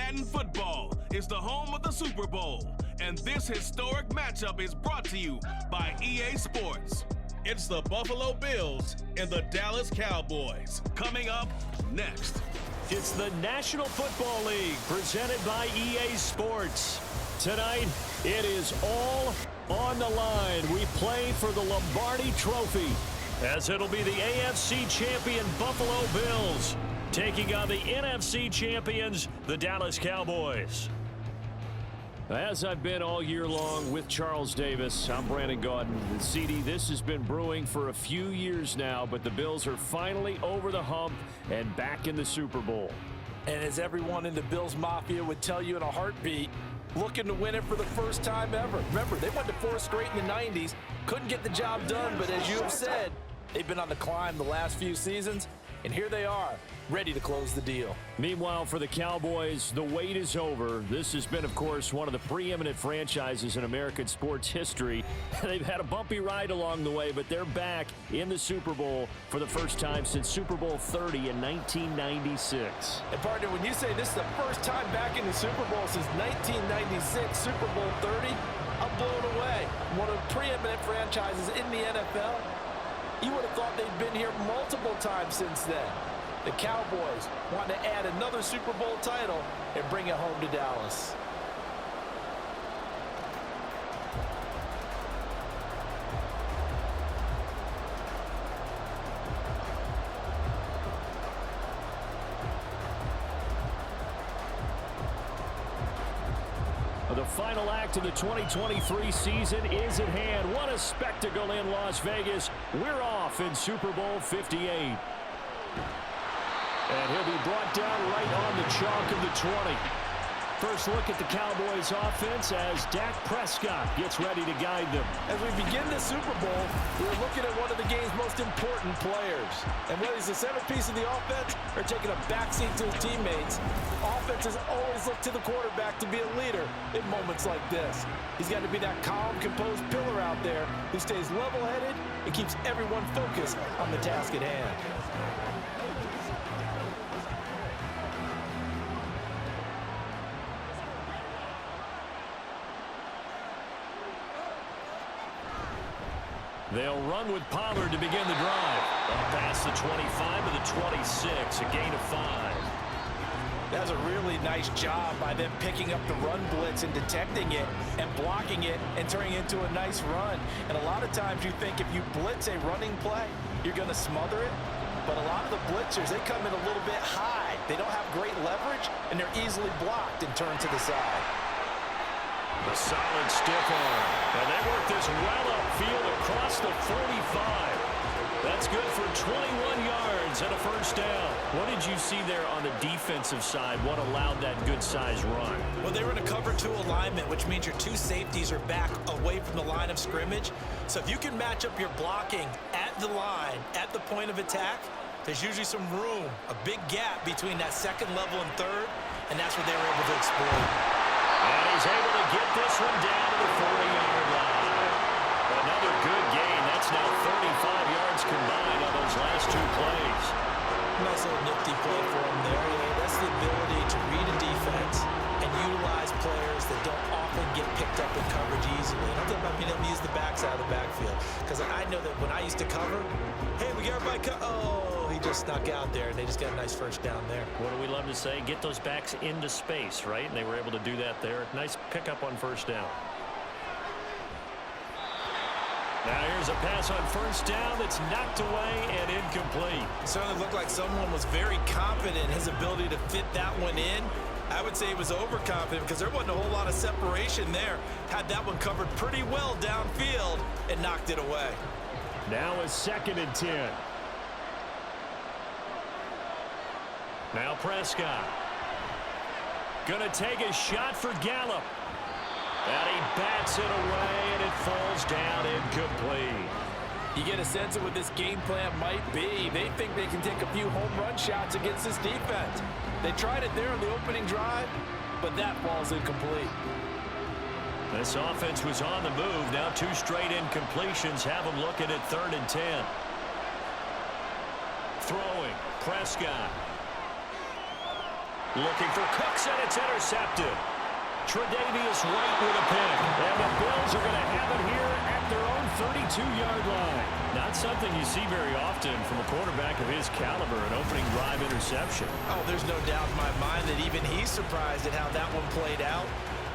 Madden Football is the home of the Super Bowl, and this historic matchup is brought to you by EA Sports. It's the Buffalo Bills and the Dallas Cowboys. Coming up next. It's the National Football League presented by EA Sports. Tonight, it is all on the line. We play for the Lombardi Trophy, as it'll be the AFC champion Buffalo Bills taking on the NFC champions, the Dallas Cowboys. As I've been all year long with Charles Davis, I'm Brandon Gaudin. And CD, this has been brewing for a few years now, but the Bills are finally over the hump and back in the Super Bowl. And as everyone in the Bills Mafia would tell you in a heartbeat, looking to win it for the first time ever. Remember, they went to 4 straight in the 90s, couldn't get the job done, but as you have said, they've been on the climb the last few seasons, and here they are, ready to close the deal. Meanwhile, for the Cowboys, the wait is over. This has been, of course, one of the preeminent franchises in American sports history. They've had a bumpy ride along the way, but they're back in the Super Bowl for the first time since Super Bowl 30 in 1996. And partner, when you say this is the first time back in the Super Bowl since 1996, Super Bowl 30, I'm blown away. One of the preeminent franchises in the NFL. You would have thought they'd been here multiple times since then. The Cowboys want to add another Super Bowl title and bring it home to Dallas. The final act of the 2023 season is at hand. What a spectacle in Las Vegas. We're off in Super Bowl 58. And he'll be brought down right on the chalk of the 20. First look at the Cowboys offense as Dak Prescott gets ready to guide them. As we begin the Super Bowl, we're looking at one of the game's most important players. And whether he's the centerpiece of the offense or taking a backseat to his teammates, offenses always look to the quarterback to be a leader in moments like this. He's got to be that calm, composed pillar out there who stays level-headed and keeps everyone focused on the task at hand. They'll run with Pollard to begin the drive. Past the 25 to the 26, a gain of 5. That's a really nice job by them picking up the run blitz and detecting it and blocking it and turning it into a nice run. And a lot of times you think if you blitz a running play, you're going to smother it. But a lot of the blitzers, they come in a little bit high. They don't have great leverage, and they're easily blocked and turned to the side. A solid stiff arm. And they work this well upfield across the 45. That's good for 21 yards and a first down. What did you see there on the defensive side? What allowed that good-sized run? Well, they were in a cover 2 alignment, which means your 2 safeties are back away from the line of scrimmage. So if you can match up your blocking at the line, at the point of attack, there's usually some room, a big gap between that second level and third, and that's what they were able to exploit. And he's able to get this one down to the 40-yard line. Another good gain. That's now 35 yards combined on those last 2 plays. Nice little nifty play for him there. That's the ability to read a defense and utilize players that don't often get picked up in coverage easily. I'm talking about being able to use the backside of the backfield. Because I know that when I used to cover, hey, we got everybody oh, he just snuck out there, and they just got a nice first down there. What do we love to say? Get those backs into space, right? And they were able to do that there. Nice pickup on first down. Now here's a pass on first down that's knocked away and incomplete. It certainly looked like someone was very confident in his ability to fit that one in. I would say he was overconfident because there wasn't a whole lot of separation there. Had that one covered pretty well downfield and knocked it away. Now a 2nd and 10. Now Prescott. Gonna take a shot for Gallup. And he bats it away, and it falls down incomplete. You get a sense of what this game plan might be. They think they can take a few home run shots against this defense. They tried it there on the opening drive, but that falls incomplete. This offense was on the move. Now 2 straight incompletions have them looking at 3rd and 10. Throwing, Prescott. Looking for Cooks, and it's intercepted. Tre'Davious White with a pick. And the Bills are going to have it here at their own 32-yard line. Not something you see very often from a quarterback of his caliber, an opening drive interception. Oh, there's no doubt in my mind that even he's surprised at how that one played out.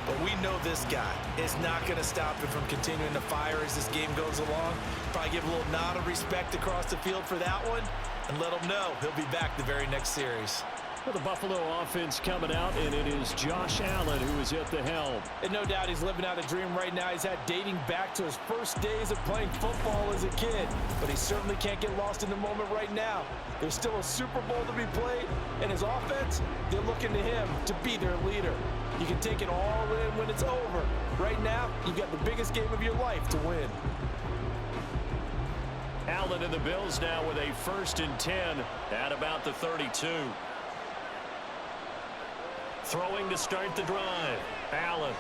But we know this guy is not going to stop him from continuing to fire as this game goes along. Probably give a little nod of respect across the field for that one and let him know he'll be back the very next series. Well, the Buffalo offense coming out, and it is Josh Allen who is at the helm. And no doubt he's living out a dream right now. He's had dating back to his first days of playing football as a kid. But he certainly can't get lost in the moment right now. There's still a Super Bowl to be played, and his offense, they're looking to him to be their leader. You can take it all in when it's over. Right now, you've got the biggest game of your life to win. Allen and the Bills now with a 1st and 10 at about the 32. Throwing to start the drive. Allen.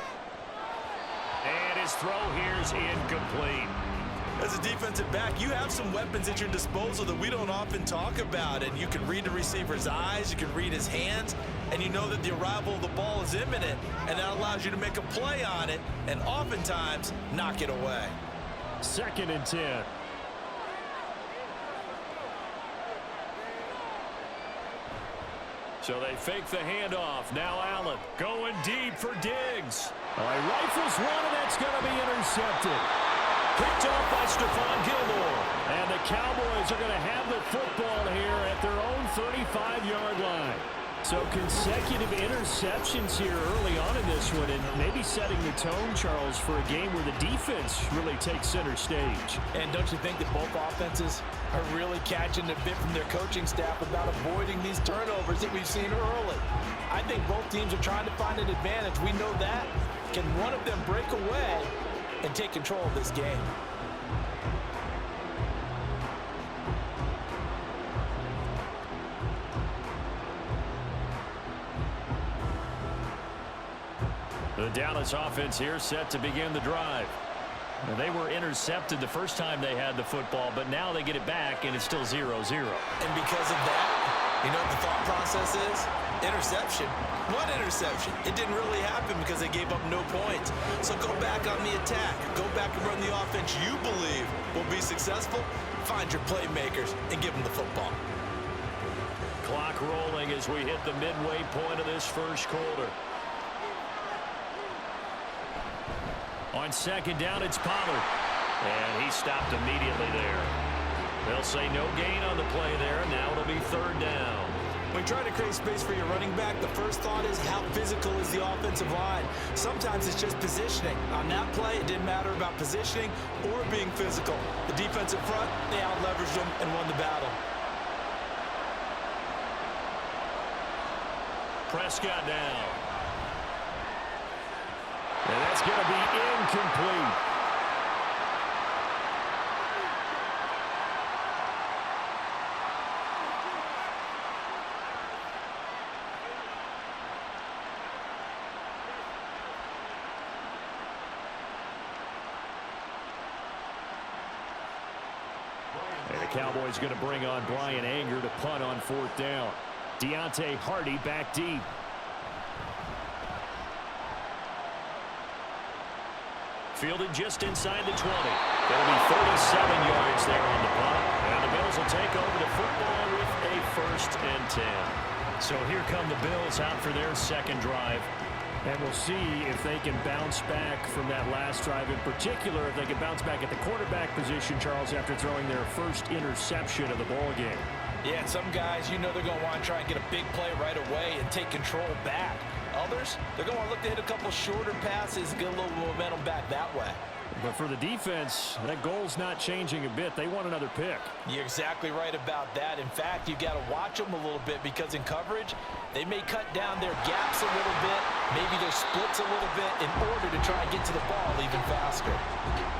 And his throw here is incomplete. As a defensive back, you have some weapons at your disposal that we don't often talk about. And you can read the receiver's eyes, you can read his hands, and you know that the arrival of the ball is imminent. And that allows you to make a play on it and oftentimes knock it away. 2nd and 10. So they fake the handoff. Now Allen going deep for Diggs. He rifles one, and that's going to be intercepted. Picked off by Stephon Gilmore. And the Cowboys are going to have the football here at their own 35-yard line. So consecutive interceptions here early on in this one, and maybe setting the tone, Charles, for a game where the defense really takes center stage. And don't you think that both offenses are really catching the bit from their coaching staff about avoiding these turnovers that we've seen early? I think both teams are trying to find an advantage. We know that. Can one of them break away and take control of this game? The Dallas offense here set to begin the drive. Now, they were intercepted the first time they had the football, but now they get it back, and it's still 0-0. And because of that, you know what the thought process is? Interception. What interception? It didn't really happen because they gave up no points. So go back on the attack. Go back and run the offense you believe will be successful. Find your playmakers and give them the football. Clock rolling as we hit the midway point of this first quarter. On 2nd down, it's Pollard. And he stopped immediately there. They'll say no gain on the play there. Now it'll be 3rd down. When you try to create space for your running back, the first thought is how physical is the offensive line. Sometimes it's just positioning. On that play, it didn't matter about positioning or being physical. The defensive front, they out-leveraged them and won the battle. Prescott now. And that's going to be incomplete. And the Cowboys going to bring on Brian Anger to punt on 4th down. Deontay Hardy back deep. Fielded just inside the 20. That'll be 37 yards there on the punt. And the Bills will take over the football with a 1st and 10. So here come the Bills out for their 2nd drive. And we'll see if they can bounce back from that last drive. In particular, if they can bounce back at the quarterback position, Charles, after throwing their first interception of the ball game. Yeah, and some guys, you know they're going to want to try and get a big play right away and take control back. Others, they're going to look to hit a couple shorter passes and get a little momentum back that way. But for the defense, that goal's not changing a bit. They want another pick. You're exactly right about that. In fact, you got to watch them a little bit because in coverage, they may cut down their gaps a little bit, maybe their splits a little bit in order to try and get to the ball even faster.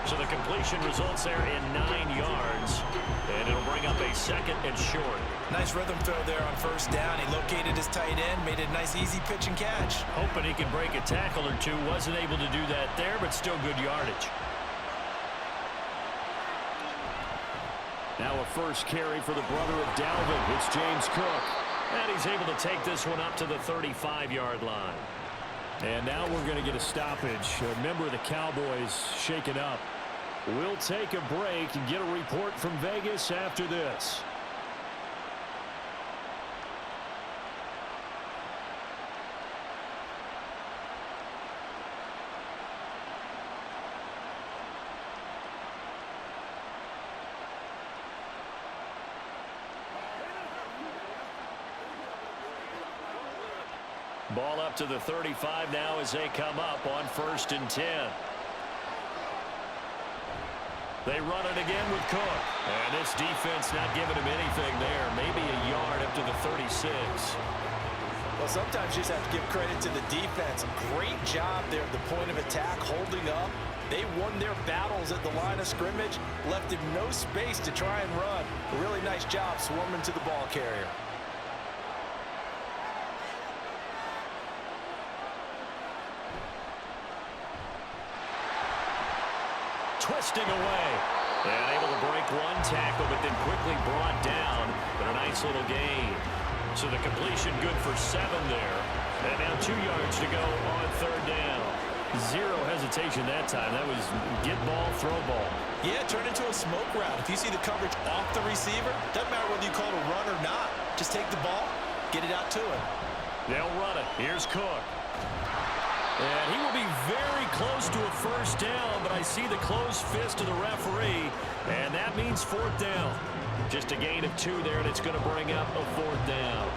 So the completion results there in 9 yards, and it'll bring up a 2nd and short. Nice rhythm throw there on 1st down. He located his tight end, made it a nice easy pitch and catch. Hoping he could break a tackle or two. Wasn't able to do that there, but still good yardage. Now a first carry for the brother of Dalvin. It's James Cook. And he's able to take this one up to the 35-yard line. And now we're going to get a stoppage. A member of the Cowboys shaken up. We'll take a break and get a report from Vegas after this. Ball up to the 35 now as they come up on 1st and 10. They run it again with Cook. And this defense not giving him anything there. Maybe a yard up to the 36. Well, sometimes you just have to give credit to the defense. Great job there at the point of attack, holding up. They won their battles at the line of scrimmage, left him no space to try and run. A really nice job swarming to the ball carrier. Twisting away. And able to break one tackle, but then quickly brought down. But a nice little gain. So the completion good for 7 there. And now 2 yards to go on 3rd down. Zero hesitation that time. That was get ball, throw ball. Yeah, turn into a smoke route. If you see the coverage off the receiver, doesn't matter whether you call it a run or not. Just take the ball, get it out to him. They'll run it. Here's Cook. And he will be very close to a 1st down, but I see the closed fist of the referee, and that means 4th down. Just a gain of 2 there, and it's going to bring up a 4th down.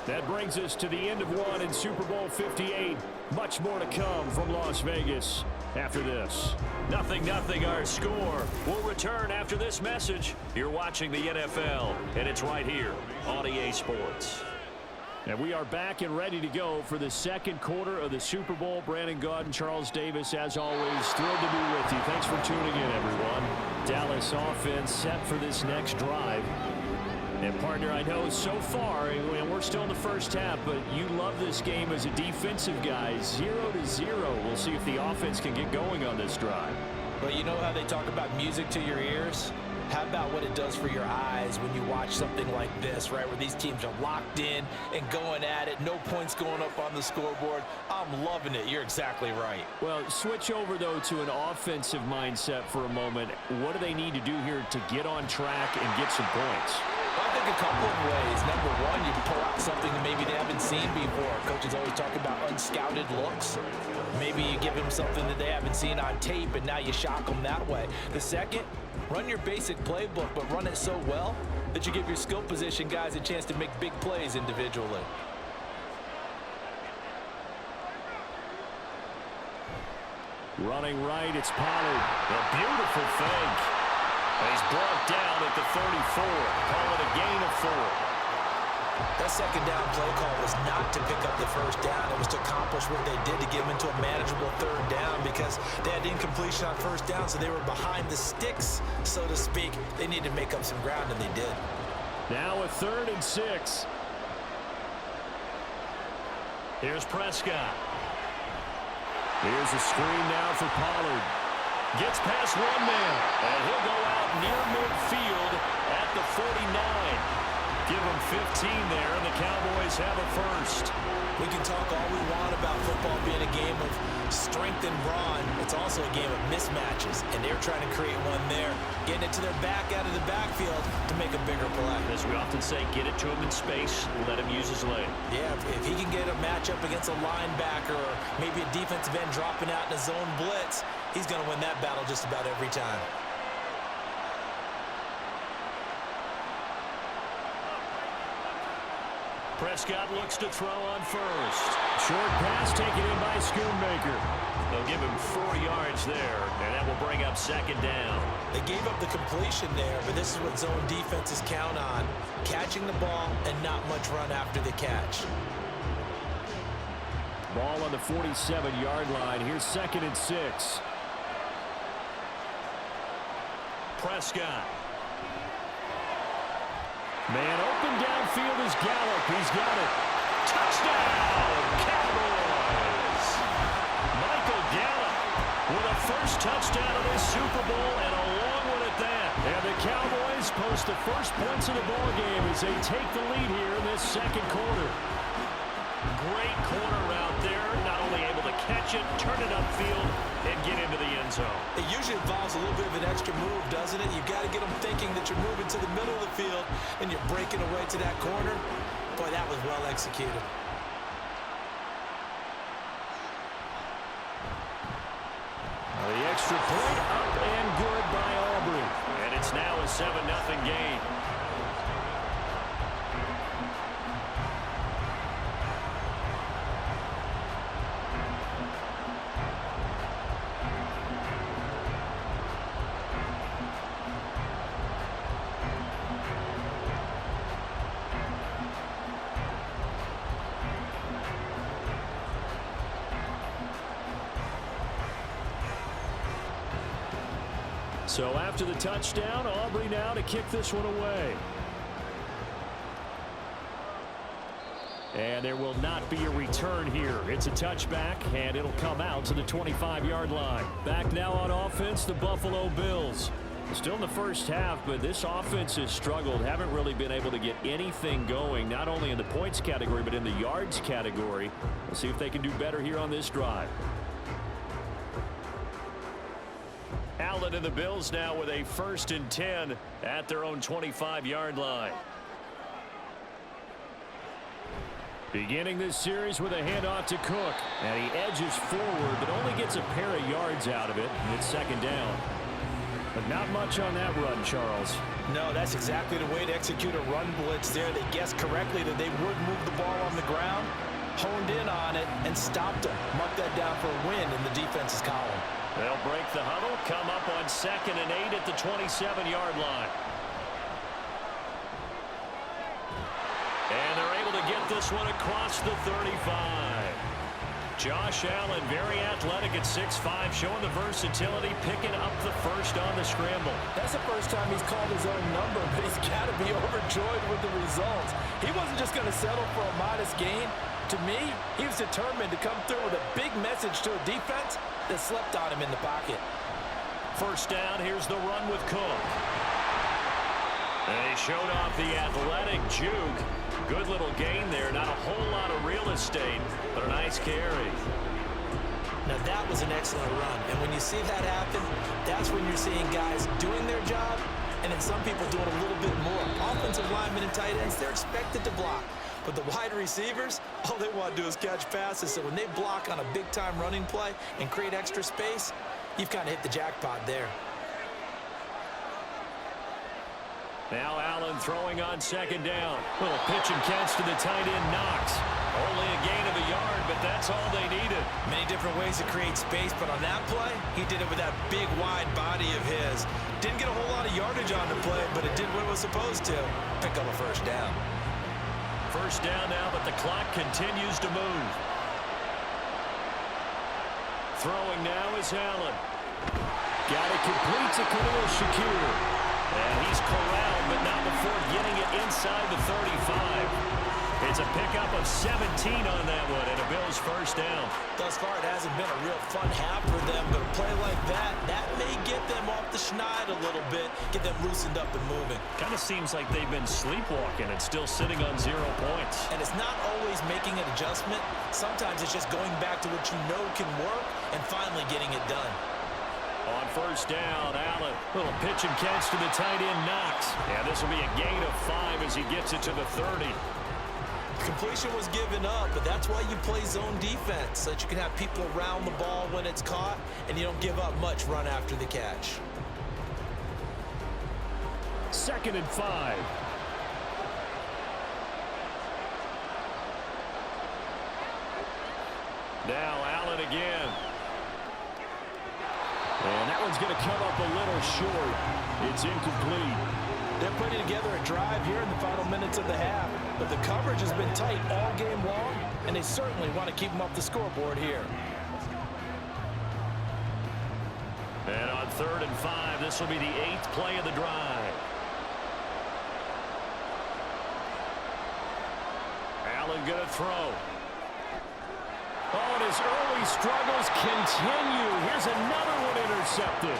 That brings us to the end of 1 in Super Bowl 58. Much more to come from Las Vegas after this. 0-0 our score. We'll return after this message. You're watching the NFL, and it's right here on EA Sports. And we are back and ready to go for the 2nd quarter of the Super Bowl. Brandon Gaudin, Charles Davis, as always, thrilled to be with you. Thanks for tuning in, everyone. Dallas offense set for this next drive. And, partner, I know so far, and we're still in the first half, but you love this game as a defensive guy. 0-0. We'll see if the offense can get going on this drive. But you know how they talk about music to your ears? How about what it does for your eyes when you watch something like this, right, where these teams are locked in and going at it, no points going up on the scoreboard? I'm loving it. You're exactly right. Well, switch over, though, to an offensive mindset for a moment. What do they need to do here to get on track and get some points? Well, I think a couple of ways. Number one, you pull out something that maybe they haven't seen before. Coaches always talk about unscouted looks. Maybe you give them something that they haven't seen on tape, and now you shock them that way. The second, run your basic playbook, but run it so well that you give your skill position guys a chance to make big plays individually. Running right, it's Pollard. A beautiful fake. And he's brought down at the 34. Call it a gain of 4. That 2nd down play call was not to pick up the 1st down. It was to accomplish what they did to get them into a manageable 3rd down because they had incompletion on 1st down, so they were behind the sticks, so to speak. They needed to make up some ground, and they did. Now a 3rd and 6. Here's Prescott. Here's a screen now for Pollard. Gets past one man, and he'll go out near midfield at the 49. Give them 15 there, and the Cowboys have a 1st. We can talk all we want about football being a game of strength and brawn. It's also a game of mismatches, and they're trying to create one there, getting it to their back out of the backfield to make a bigger play. As we often say, get it to him in space, let him use his leg. Yeah, if he can get a matchup against a linebacker or maybe a defensive end dropping out in a zone blitz, he's going to win that battle just about every time. Prescott looks to throw on 1st. Short pass taken in by Schoonmaker. They'll give him 4 yards there, and that will bring up 2nd down. They gave up the completion there, but this is what zone defenses count on. Catching the ball and not much run after the catch. Ball on the 47-yard line. Here's 2nd and 6. Prescott. Man open downfield is Gallup. He's got it. Touchdown, Cowboys! Michael Gallup with a 1st touchdown of this Super Bowl and a long one at that. And the Cowboys Cowboys post the first points of the ball game as they take the lead here in this second quarter. Great corner route there. Not only able to catch it, turn it upfield, and get into the end zone. It usually involves a little bit of an extra move, doesn't it? You've got to get them thinking that you're moving to the middle of the field and you're breaking away to that corner. Boy, that was well executed. The extra point up and good by Aubrey. And it's now a 7-0 game. So after the touchdown, Aubrey now to kick this one away. And there will not be a return here. It's a touchback, and it'll come out to the 25-yard line. Back now on offense, the Buffalo Bills. Still in the first half, but this offense has struggled. Haven't really been able to get anything going, not only in the points category, but in the yards category. We'll see if they can do better here on this drive. Allen and the Bills now with a 1st and 10 at their own 25-yard line. Beginning this series with a handoff to Cook. And he edges forward, but only gets a pair of yards out of it. And it's 2nd down. But not much on that run, Charles. No, that's exactly the way to execute a run blitz there. They guessed correctly that they would move the ball on the ground, honed in on it, and stopped them. Marked that down for a win in the defense's column. They'll break the huddle, come up on 2nd and 8 at the 27-yard line. And they're able to get this one across the 35. Josh Allen, very athletic at 6'5", showing the versatility, picking up the first on the scramble. That's the first time he's called his own number, but he's got to be overjoyed with the results. He wasn't just going to settle for a modest gain. To me, he was determined to come through with a big message to a defense that slept on him in the pocket. First down, here's the run with Cook. And he showed off the athletic juke. Good little gain there. Not a whole lot of real estate, but a nice carry. Now that was an excellent run. And when you see that happen, that's when you're seeing guys doing their job and then some people doing a little bit more. Offensive linemen and tight ends, they're expected to block. But the wide receivers, all they want to do is catch passes. So when they block on a big-time running play and create extra space, you've kind of hit the jackpot there. Now Allen throwing on 2nd down. Little pitch and catch to the tight end, Knox. Only a gain of a yard, but that's all they needed. Many different ways to create space, but on that play, he did it with that big, wide body of his. Didn't get a whole lot of yardage on the play, but it did what it was supposed to. Pick up a first down. First down now, but the clock continues to move. Throwing now is Allen. Got it complete to Khalil Shakir. And he's corralled, but not before getting it inside the 35. It's a pickup of 17 on that one, and a Bills first down. Thus far, it hasn't been a real fun half for them, but a play like that may get them off the schneid a little bit, get them loosened up and moving. Kind of seems like they've been sleepwalking and still sitting on 0 points. And it's not always making an adjustment. Sometimes it's just going back to what you know can work and finally getting it done. On first down, Allen. Little pitch and catch to the tight end, Knox. Yeah, this will be a gain of 5 as he gets it to the 30. Completion was given up, but that's why you play zone defense, so that you can have people around the ball when it's caught, and you don't give up much run after the catch. 2nd and 5. Now Allen again. And that one's going to come up a little short. It's incomplete. They're putting together a drive here in the final minutes of the half, but the coverage has been tight all game long, and they certainly want to keep them off the scoreboard here. And on 3rd and 5, this will be the 8th play of the drive. Allen going to throw. Oh, and his early struggles continue. Here's another one intercepted.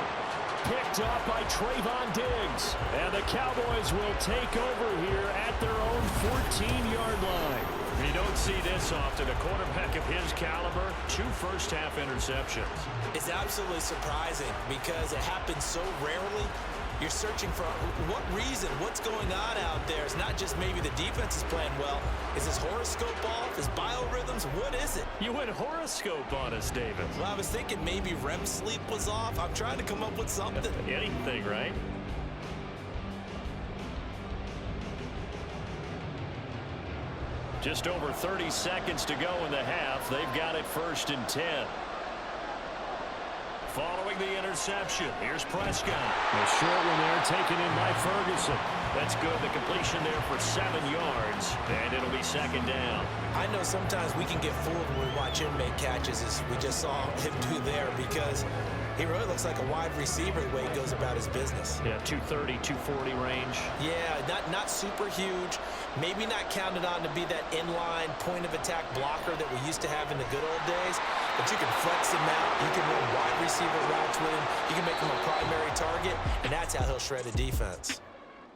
picked up by Trayvon Diggs. And the Cowboys will take over here at their own 14-yard line. You don't see this often. A quarterback of his caliber, 2 first-half interceptions. It's absolutely surprising because it happens so rarely. You're searching for what reason, what's going on out there. It's not just maybe the defense is playing well. Is his horoscope off? His biorhythms? What is it? You went horoscope on us, David. Well, I was thinking maybe REM sleep was off. I'm trying to come up with something. Anything, right? Just over 30 seconds to go in the half. They've got it 1st and 10. Following the interception, here's Prescott. A short one there taken in by Ferguson. That's good. The completion there for 7 yards, and it'll be 2nd down. I know sometimes we can get fooled when we watch him make catches, as we just saw him do there, because he really looks like a wide receiver the way he goes about his business. Yeah, 230, 240 range. Yeah, not super huge. Maybe not counted on to be that inline point-of-attack blocker that we used to have in the good old days. But you can flex him out. You can run wide receiver routes with him. You can make him a primary target, and that's how he'll shred a defense.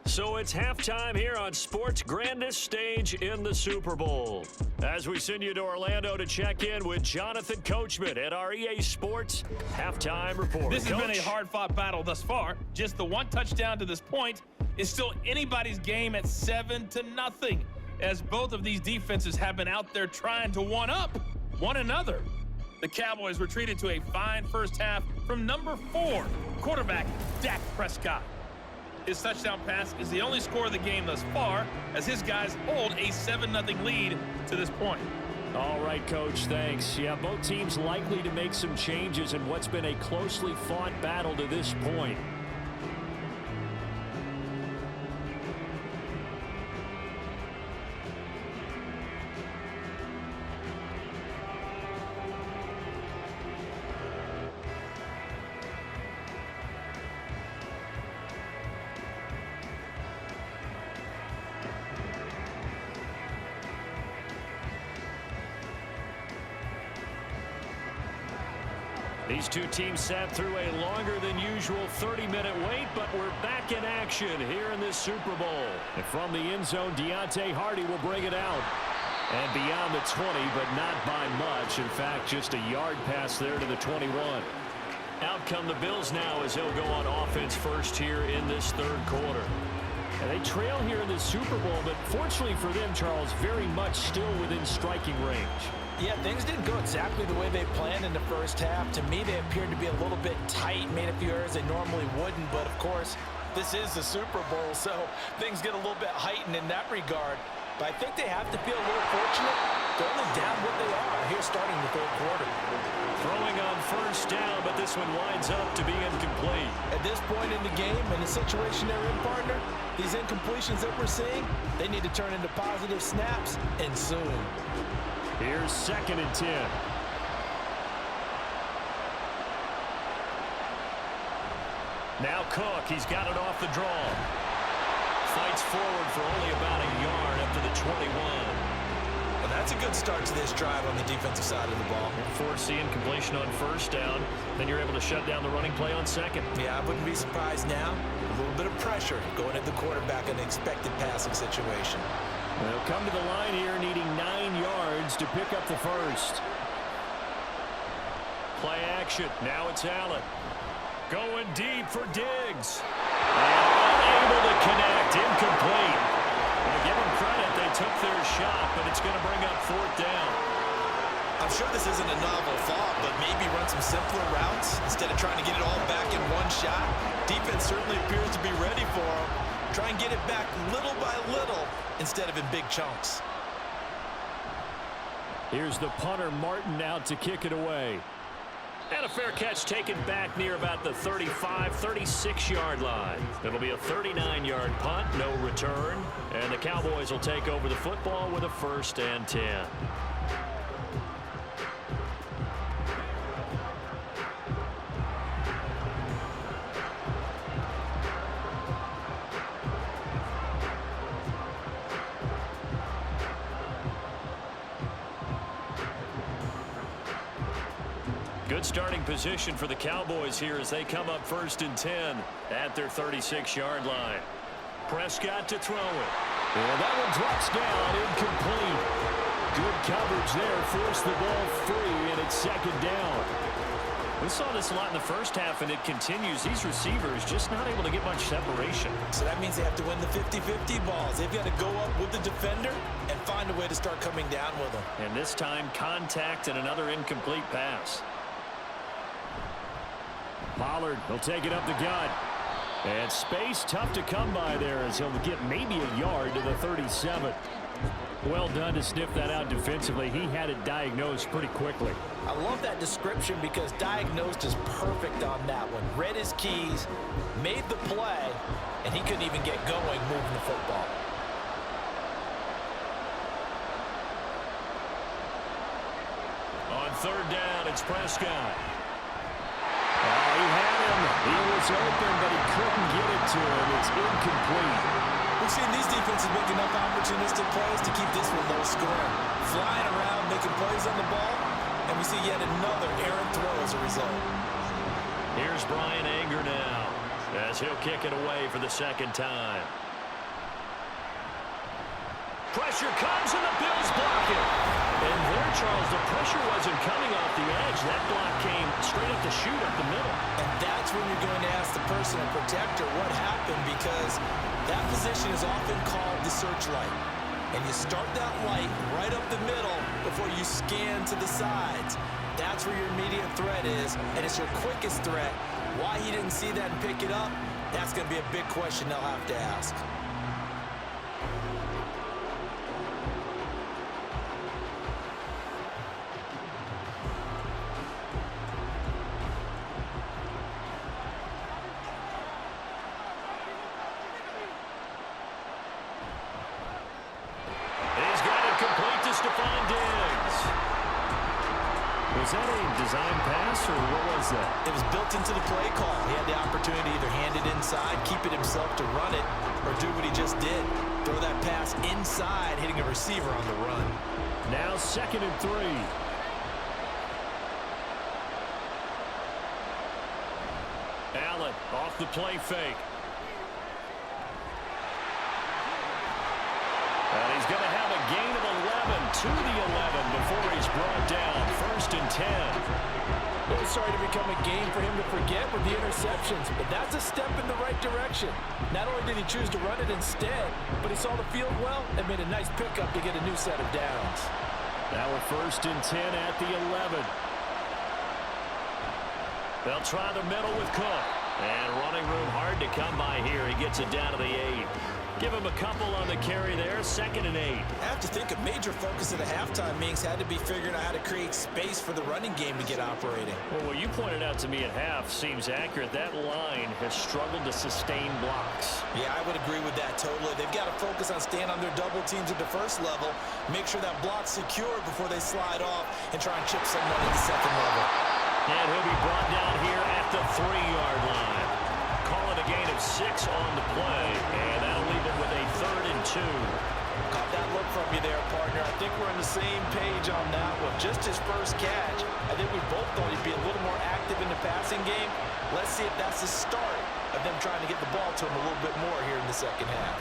So it's halftime here on sports' grandest stage in the Super Bowl. As we send you to Orlando to check in with Jonathan Coachman at our EA Sports Halftime Report. This has been a hard-fought battle thus far. Just the 1 touchdown to this point is still anybody's game at 7-0, as both of these defenses have been out there trying to one-up one another. The Cowboys retreated to a fine first half from number 4, quarterback Dak Prescott. His touchdown pass is the only score of the game thus far, as his guys hold a 7-0 lead to this point. All right, Coach, thanks. Yeah, both teams likely to make some changes in what's been a closely fought battle to this point. These two teams sat through a longer than usual 30-minute wait, but we're back in action here in this Super Bowl. And from the end zone, Deontay Hardy will bring it out. And beyond the 20, but not by much. In fact, just a yard pass there to the 21. Out come the Bills now as they'll go on offense first here in this 3rd quarter. And they trail here in the Super Bowl, but fortunately for them, Charles, very much still within striking range. Yeah, things didn't go exactly the way they planned in the first half. To me, they appeared to be a little bit tight, made a few errors they normally wouldn't. But, of course, this is the Super Bowl, so things get a little bit heightened in that regard. But I think they have to feel a little fortunate. They're only down what they are here starting the 3rd quarter. Throwing on first down, but this one winds up to be incomplete. At this point in the game, and the situation they're in, partner, these incompletions that we're seeing, they need to turn into positive snaps, and soon. Here's 2nd and 10. Now Cook, he's got it off the draw. Fights forward for only about a yard up to the 21. Well, that's a good start to this drive on the defensive side of the ball. Force the incompletion on first down, then you're able to shut down the running play on 2nd. Yeah, I wouldn't be surprised now. A little bit of pressure going at the quarterback in an expected passing situation. They'll come to the line here needing 9 yards to pick up the first. Play action. Now it's Allen. Going deep for Diggs. And unable to connect. Incomplete. Well, give them credit. They took their shot, but it's going to bring up 4th down. I'm sure this isn't a novel thought, but maybe run some simpler routes instead of trying to get it all back in one shot. Defense certainly appears to be ready for them. Try and get it back little by little instead of in big chunks. Here's the punter, Martin, out to kick it away. And a fair catch taken back near about the 35, 36-yard line. It'll be a 39-yard punt, no return. And the Cowboys will take over the football with a 1st and 10. Good starting position for the Cowboys here as they come up 1st and 10 at their 36-yard line. Prescott to throw it. And that one drops down, incomplete. Good coverage there, forced the ball free, and it's 2nd down. We saw this a lot in the first half, and it continues. These receivers just not able to get much separation. So that means they have to win the 50-50 balls. They've got to go up with the defender and find a way to start coming down with them. And this time, contact and another incomplete pass. Pollard will take it up the gut. And space tough to come by there as he'll get maybe a yard to the 37. Well done to sniff that out defensively. He had it diagnosed pretty quickly. I love that description because diagnosed is perfect on that one. Read his keys, made the play, and he couldn't even get going moving the football. On 3rd down, it's Prescott. He had him. He was open, but he couldn't get it to him. It's incomplete. We've seen these defenses make enough opportunistic plays to keep this one low scoring. Flying around, making plays on the ball, and we see yet another errant throw as a result. Here's Brian Anger now as he'll kick it away for the 2nd time. Pressure comes and the Bills block it. And there, Charles, the pressure wasn't coming off the edge. That block came straight up the chute up the middle. And that's when you're going to ask the personal protector what happened, because that position is often called the searchlight. And you start that light right up the middle before you scan to the sides. That's where your immediate threat is, and it's your quickest threat. Why he didn't see that and pick it up, that's going to be a big question they'll have to ask. Was that a design pass, or what was that? It was built into the play call. He had the opportunity to either hand it inside, keep it himself to run it, or do what he just did. Throw that pass inside, hitting a receiver on the run. Now 2nd and 3. Allen off the play fake. And he's going to have a gain of 11 to the 11 before he's brought down. 1st and 10. Really sorry to become a game for him to forget with the interceptions, but that's a step in the right direction. Not only did he choose to run it instead, but he saw the field well and made a nice pickup to get a new set of downs. Now we're 1st and 10 at the 11. They'll try the middle with Cook. And running room hard to come by here. He gets it down to the 8. Give him a couple on the carry there. 2nd and 8. I have to think a major focus of the halftime meetings had to be figuring out how to create space for the running game to get operating. Well, what you pointed out to me at half seems accurate. That line has struggled to sustain blocks. Yeah, I would agree with that totally. They've got to focus on staying on their double teams at the 1st level, make sure that block's secure before they slide off and try and chip someone at the 2nd level. And he'll be brought down here at the 3-yard line. Call it a gain of 6 on the play, and that'll leave it with a 3rd and 2. Caught that look from you there, partner. I think we're on the same page on that one. Just his first catch. I think we both thought he'd be a little more active in the passing game. Let's see if that's the start of them trying to get the ball to him a little bit more here in the 2nd half.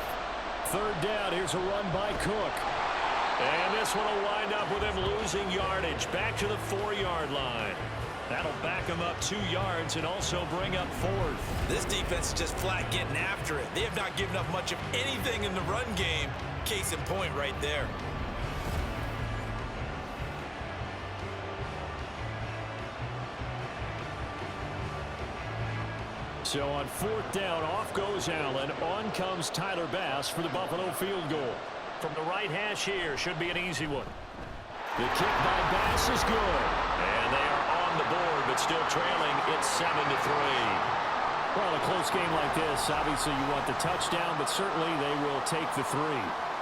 3rd down. Here's a run by Cook. And this one will wind up with him losing yardage. Back to the 4-yard line. That'll back him up 2 yards and also bring up 4th. This defense is just flat getting after it. They have not given up much of anything in the run game. Case in point right there. So on 4th down, off goes Allen. On comes Tyler Bass for the Buffalo field goal. From the right hash here, should be an easy one. The kick by Bass is good. And they are on the board, but still trailing. It's 7-3. Well, a close game like this, obviously you want the touchdown, but certainly they will take the 3.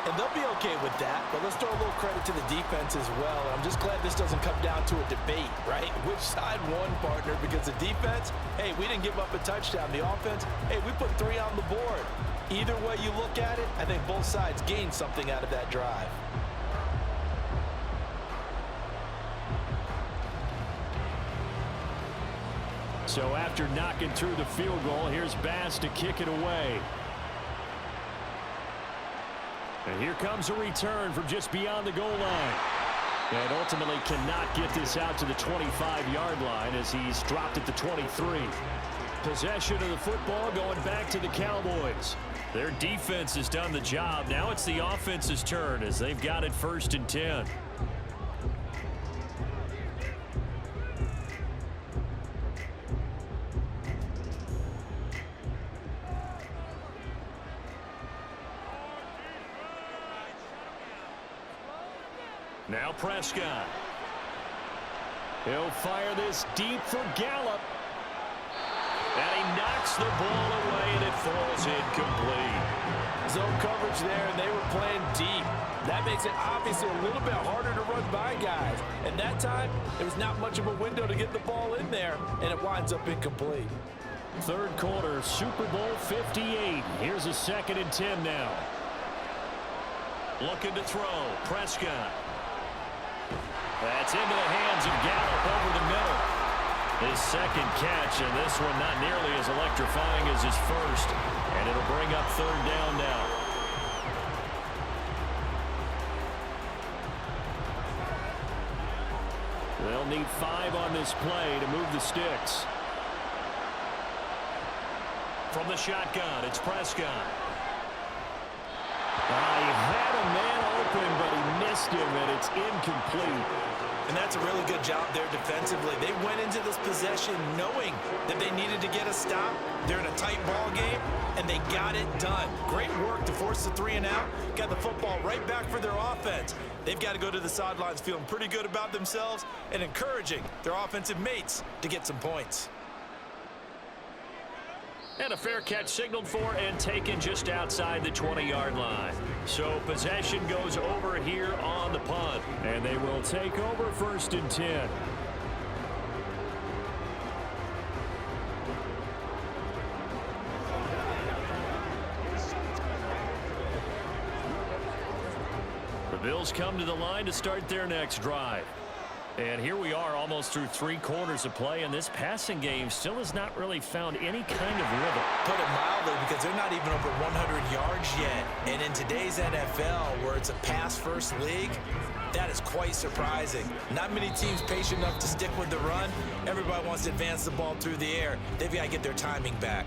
And they'll be okay with that, but let's throw a little credit to the defense as well. I'm just glad this doesn't come down to a debate, right? Which side won, partner? Because the defense, hey, we didn't give up a touchdown. The offense, hey, we put 3 on the board. Either way you look at it, I think both sides gained something out of that drive. So after knocking through the field goal, here's Bass to kick it away. And here comes a return from just beyond the goal line. And ultimately cannot get this out to the 25-yard line as he's dropped at the 23. Possession of the football going back to the Cowboys. Their defense has done the job. Now it's the offense's turn as they've got it 1st and 10. Now Prescott. He'll fire this deep for Gallup. And he knocks the ball away, and it falls incomplete. Zone coverage there, and they were playing deep. That makes it obviously a little bit harder to run by guys. And that time, there was not much of a window to get the ball in there, and it winds up incomplete. 3rd quarter, Super Bowl 58. Here's a 2nd and 10 now. Looking to throw. Prescott. That's into the hands of Gallup over the middle. His 2nd catch, and this one not nearly as electrifying as his 1st. And it'll bring up 3rd down now. They'll need 5 on this play to move the sticks. From the shotgun, it's Prescott. He had a man open, but he missed him, and it's incomplete. And that's a really good job there defensively. They went into this possession knowing that they needed to get a stop. They're in a tight ball game, and they got it done. Great work to force the 3 and out. Got the football right back for their offense. They've got to go to the sidelines feeling pretty good about themselves and encouraging their offensive mates to get some points. And a fair catch signaled for and taken just outside the 20-yard line. So possession goes over here on the punt. And they will take over 1st and 10. The Bills come to the line to start their next drive. And here we are almost through 3 quarters of play, and this passing game still has not really found any kind of rhythm. Put it mildly, because they're not even over 100 yards yet. And in today's NFL, where it's a pass-first league, that is quite surprising. Not many teams patient enough to stick with the run. Everybody wants to advance the ball through the air. They've got to get their timing back.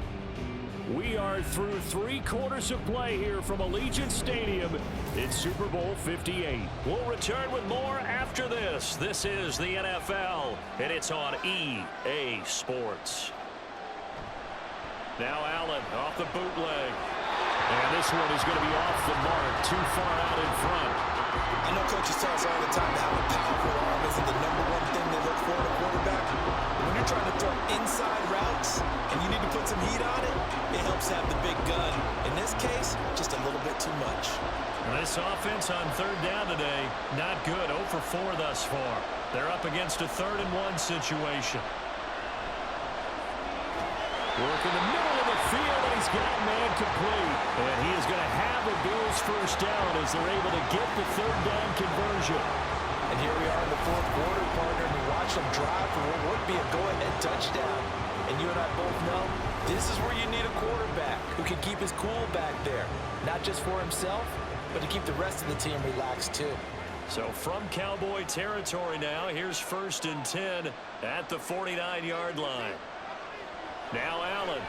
We are through 3 quarters of play here from Allegiant Stadium in Super Bowl 58. We'll return with more after this. This is the NFL, and it's on EA Sports. Now Allen off the bootleg. And this one is going to be off the mark, too far out in front. I know coaches tell us all the time that having a powerful arm isn't the #1 thing they look for in a quarterback. When you're trying to throw inside routes and you need to put some heat on it, it helps have the big gun. In this case, just a little bit too much. This offense on 3rd down today, not good. 0 for 4 thus far. They're up against a 3rd and 1 situation. Work in the middle of the field, and he's got man complete. And he is going to have the Bills 1st down as they're able to get the 3rd down conversion. And here we are in the 4th quarter, partner, and we watch them drive for what would be a go-ahead touchdown. And you and I both know this is where you need a quarterback who can keep his cool back there. Not just for himself, but to keep the rest of the team relaxed too. So from Cowboy territory now, here's 1st and 10 at the 49-yard line. Now Allen.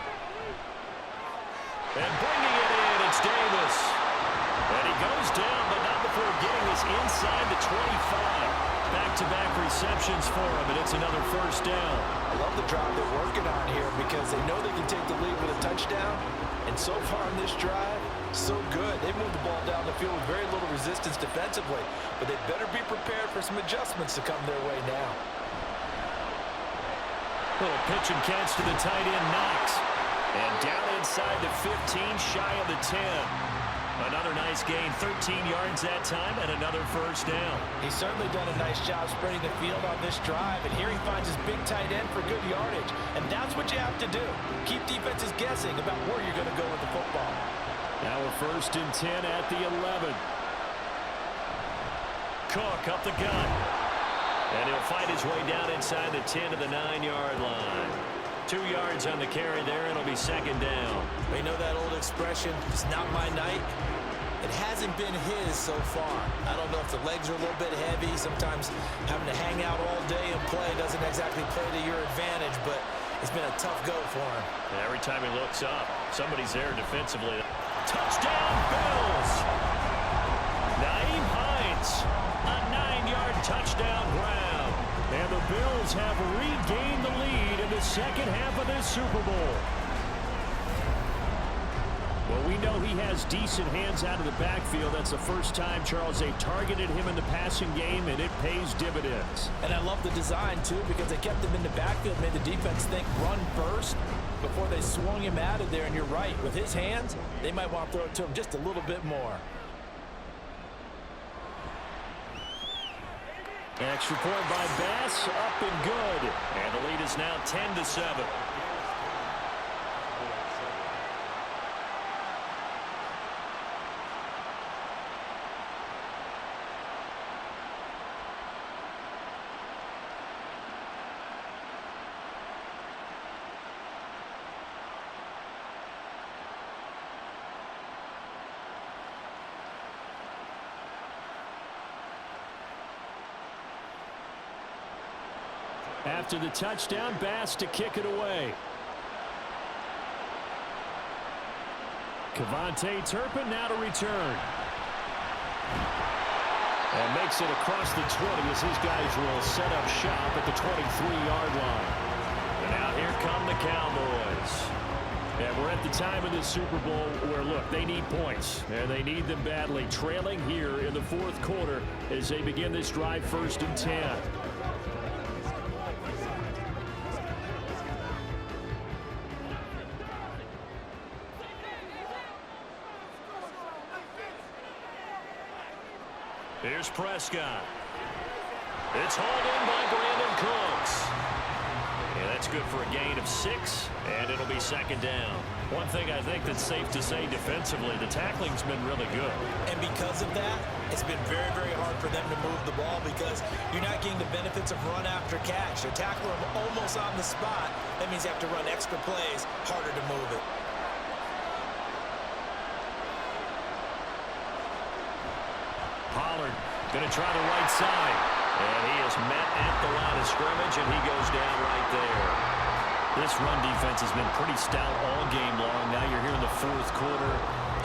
And bringing it in, it's Davis. And he goes down, but not before getting this inside the 25. Back-to-back receptions for him, and it's another 1st down. I love the drive they're working on here because they know they can take the lead with a touchdown. And so far on this drive, so good. They moved the ball down the field with very little resistance defensively. But they better be prepared for some adjustments to come their way now. Little pitch and catch to the tight end, Knox. And down inside the 15, shy of the 10. Another nice gain, 13 yards that time, and another 1st down. He's certainly done a nice job spreading the field on this drive, and here he finds his big tight end for good yardage. And that's what you have to do. Keep defenses guessing about where you're going to go with the football. Now a 1st and 10 at the 11. Cook up the gut. And he'll fight his way down inside the 10 to the 9-yard line. 2 yards on the carry there. It'll be second down. You know that old expression, it's not my night? It hasn't been his so far. I don't know if the legs are a little bit heavy. Sometimes having to hang out all day and play doesn't exactly play to your advantage, but it's been a tough go for him. And every time he looks up, somebody's there defensively. Touchdown, Bills! Naeem Hines, a 9-yard touchdown grab. And the Bills have regained the lead in the second half of this Super Bowl. Well, we know he has decent hands out of the backfield. That's the first time, Charles, they've targeted him in the passing game, and it pays dividends. And I love the design, too, because they kept him in the backfield, made the defense think run first before they swung him out of there. And you're right, with his hands, they might want to throw it to him just a little bit more. Extra point by Bass, up and good. And the lead is now 10-7. After the touchdown, Bass to kick it away. Kevontae Turpin now to return. And makes it across the 20 as his guys will set up shop at the 23-yard line. And now here come the Cowboys. And we're at the time of this Super Bowl where, look, they need points. And they need them badly. Trailing here in the fourth quarter as they begin this drive, 1st and 10. Here's Prescott. It's hauled in by Brandon Cooks. And that's good for a gain of 6, and it'll be second down. One thing I think that's safe to say defensively, the tackling's been really good. And because of that, it's been very, very hard for them to move the ball because you're not getting the benefits of run after catch. They tackle them almost on the spot. That means you have to run extra plays, harder to move it. Pollard going to try the right side. And he is met at the line of scrimmage, and he goes down right there. This run defense has been pretty stout all game long. Now you're here in the fourth quarter.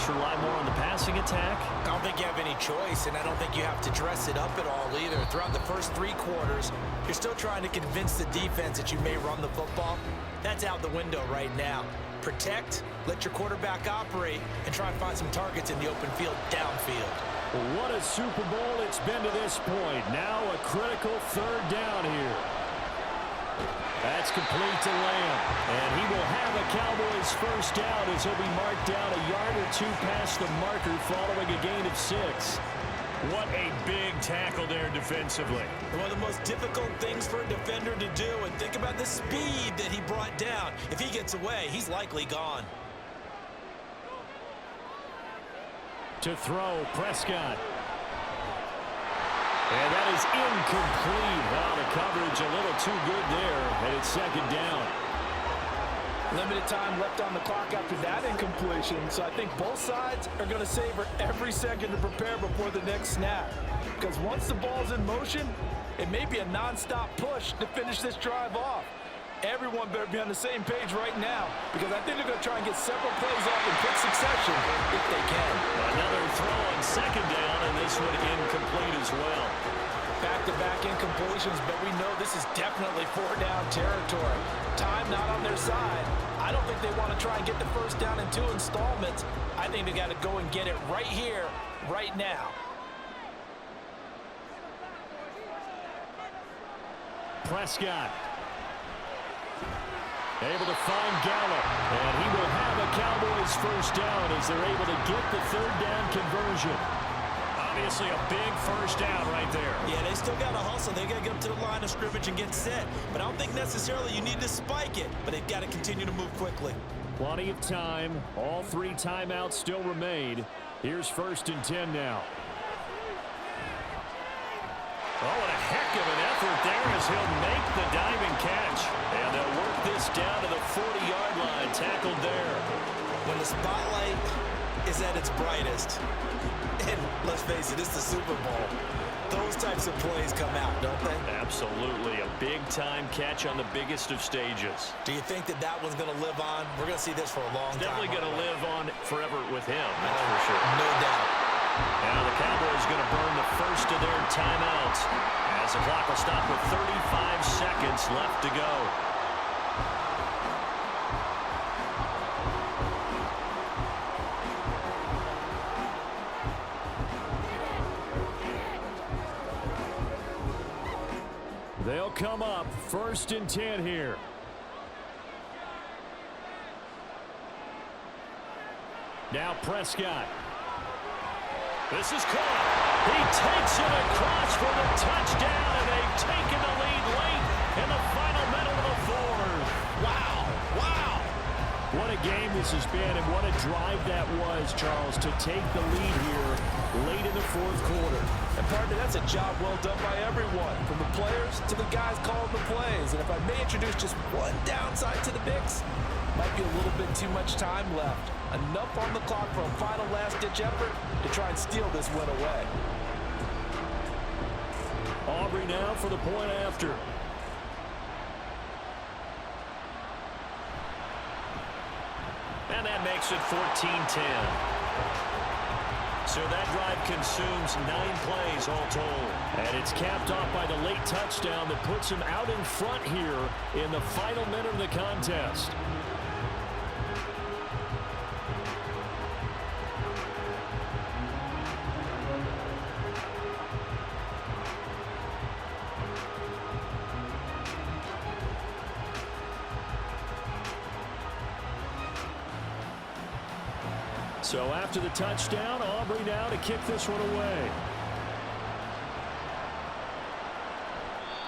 Should rely more on the passing attack. I don't think you have any choice, and I don't think you have to dress it up at all either. Throughout the first 3 quarters, you're still trying to convince the defense that you may run the football. That's out the window right now. Protect, let your quarterback operate, and try and find some targets in the open field downfield. What a Super Bowl it's been to this point. Now a critical 3rd down here. That's complete to Lamb. And he will have a Cowboys first down as he'll be marked down a yard or 2 past the marker following a gain of 6. What a big tackle there defensively. One of the most difficult things for a defender to do, and think about the speed that he brought down. If he gets away, he's likely gone. To throw, Prescott. And that is incomplete. Wow, the coverage a little too good there, and it's second down. Limited time left on the clock after that incompletion, so I think both sides are going to savor every second to prepare before the next snap. Because once the ball's in motion, it may be a non-stop push to finish this drive off. Everyone better be on the same page right now, because I think they're going to try and get several plays off in quick succession if they can. Another throw on second down, and this one incomplete as well. Back-to-back incompletions, but we know this is definitely 4-down territory. Time not on their side. I don't think they want to try and get the first down in 2 installments. I think they got to go and get it right here, right now. Prescott. Able to find Gallup, and he will have a Cowboys first down as they're able to get the 3rd down conversion. Obviously a big first down right there. Yeah, they still got to hustle. They got to get up to the line of scrimmage and get set. But I don't think necessarily you need to spike it, but they've got to continue to move quickly. Plenty of time. All 3 timeouts still remain. Here's 1st and 10 now. Oh, what a heck of an effort there as he'll make the diving catch. And they'll work this down to the 40-yard line. Tackled there. When the spotlight is at its brightest, and let's face it, it's the Super Bowl, those types of plays come out, don't they? Absolutely. A big-time catch on the biggest of stages. Do you think that that one's going to live on? We're going to see this for a long time. Definitely going to live on forever with him, that's for sure. No doubt. Now the Cowboys going to burn the first of their timeouts as the clock will stop with 35 seconds left to go. They'll come up 1st and 10 here. Now Prescott. This is caught. He takes it across for the touchdown, and they've taken the lead late in the final minute of the fourth. Wow. Wow. What a game this has been, and what a drive that was, Charles, to take the lead here late in the fourth quarter. And partner, that's a job well done by everyone, from the players to the guys calling the plays. And if I may introduce just one downside to the mix, might be a little bit too much time left. Enough on the clock for a final last-ditch effort to try and steal this win away. Aubrey now for the point after. And that makes it 14-10. So that drive consumes 9 plays all told. And it's capped off by the late touchdown that puts him out in front here in the final minute of the contest. So after the touchdown, Aubrey now to kick this one away.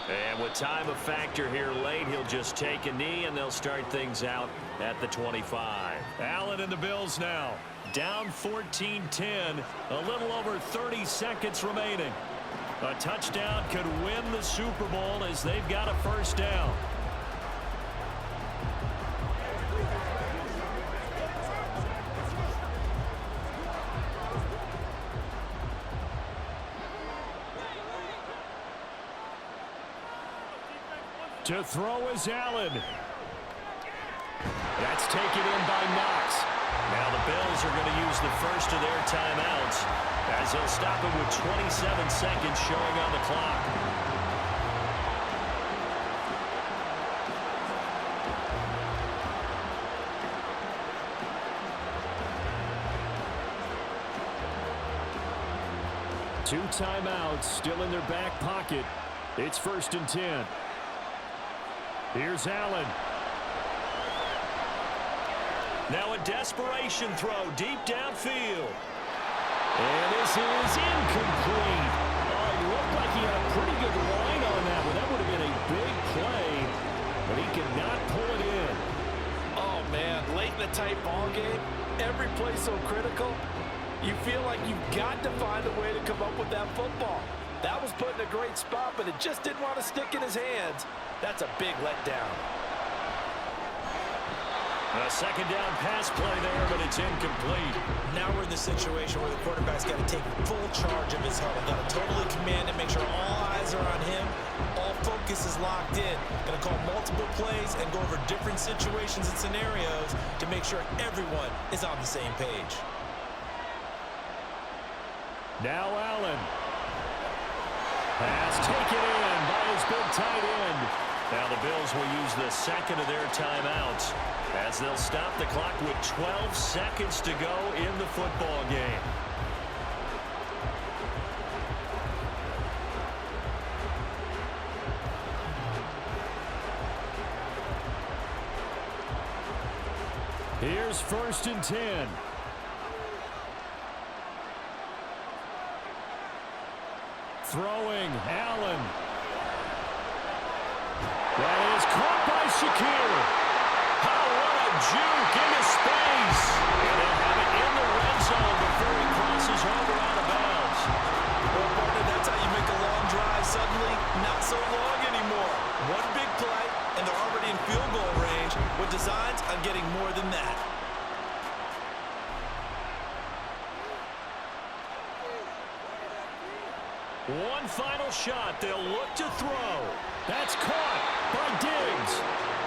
And with time a factor here late, he'll just take a knee, and they'll start things out at the 25. Allen and the Bills now. Down 14-10, a little over 30 seconds remaining. A touchdown could win the Super Bowl as they've got a first down. To throw is Allen. That's taken in by Knox. Now the Bills are going to use the first of their timeouts as they'll stop it with 27 seconds showing on the clock. Two timeouts still in their back pocket. It's 1st and 10. Here's Allen. Now a desperation throw deep downfield. And this is incomplete. Oh, it looked like he had a pretty good line on that one. That would have been a big play, but he could not pull it in. Oh, man, late in the tight ball game, every play so critical, you feel like you've got to find a way to come up with that football. That was put in a great spot, but it just didn't want to stick in his hands. That's a big letdown. A second down pass play there, but it's incomplete. Now we're in the situation where the quarterback's got to take full charge of his huddle. Got to totally command it, make sure all eyes are on him. All focus is locked in. Going to call multiple plays and go over different situations and scenarios to make sure everyone is on the same page. Now Allen. Pass taken in by his big tight end. Now the Bills will use the second of their timeouts as they'll stop the clock with 12 seconds to go in the football game. Here's 1st and 10. Throwing, Allen. That is caught by Shakir. Oh, what a juke into space. And they'll have it in the red zone before he crosses over out of bounds. Well, partner, that's how you make a long drive suddenly not so long anymore. One big play, and they're already in field goal range. One final shot. They'll look to throw. That's caught by Diggs.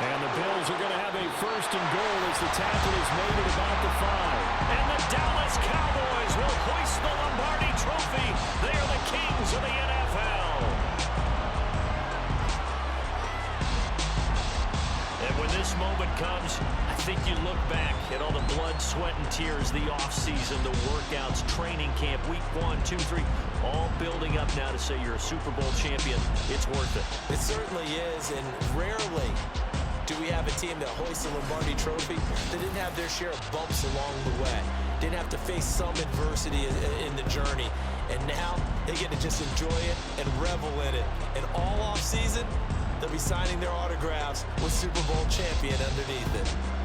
And the Bills are going to have a first and goal as the tackle is made at about the 5. And the Dallas Cowboys will hoist the Lombardi Trophy. They are the kings of the NFL. And when this moment comes, I think you look back at all the blood, sweat, and tears, the offseason, the workouts, training camp, week 1, 2, 3, all building up now to say you're a Super Bowl champion. It's worth it. It certainly is, and rarely do we have a team that hoists the Lombardi Trophy that didn't have their share of bumps along the way, didn't have to face some adversity in the journey, and now they get to just enjoy it and revel in it. And all offseason, they'll be signing their autographs with Super Bowl champion underneath it.